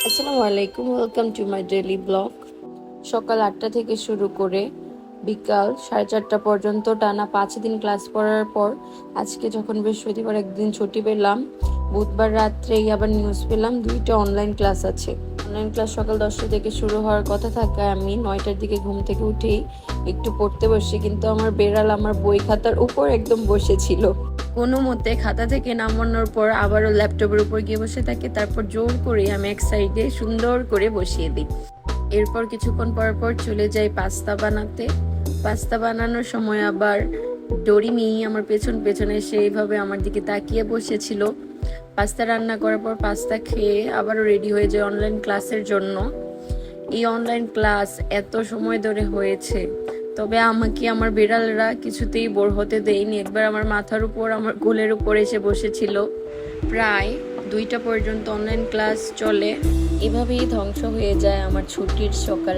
আসসালামু আলাইকুম, welcome to my daily blog. সকাল 8টা থেকে শুরু করে বিকাল 4:30 পর্যন্ত টানা 5 দিন ক্লাস করার পর আজকে যখন বৃহস্পতিবার একদিন ছুটি পেলাম, বুধবার রাত্রেই আবার নিউজ পেলাম 2টা অনলাইন ক্লাস আছে। অনলাইন ক্লাস সকাল 10টা থেকে শুরু হওয়ার কথা থাকায় আমি 9টার দিকে ঘুম থেকে উঠেই একটু পড়তে বসি, কিন্তু আমার বেড়াল আমার বই খাতার উপর একদম বসেছিল। কোনো মতে খাতা থেকে নামানোর পর আবারও ল্যাপটপের উপর গিয়ে বসে থাকে, তারপর জোর করে আমি এক সাইডে সুন্দর করে বসিয়ে দিই। এরপর কিছুক্ষণ পর চলে যাই পাস্তা বানাতে। পাস্তা বানানোর সময় আবার ডরিমি আমার পেছন পেছনে সেইভাবে আমার দিকে তাকিয়ে বসেছিল। পাস্তা রান্না করার পর পাস্তা খেয়ে আবারও রেডি হয়ে যায় অনলাইন ক্লাসের জন্য। এই অনলাইন ক্লাস এত সময় ধরে হয়েছে, তবে আমাকে আমার বিড়ালরা কিছুতেই বোর হতে দেয়নি। একবার আমার মাথার উপর, আমার কোলের উপর এসে বসেছিল। প্রায় 2টা পর্যন্ত অনলাইন ক্লাস চলে। এভাবেই ধ্বংস হয়ে যায় আমার ছুটির সকাল।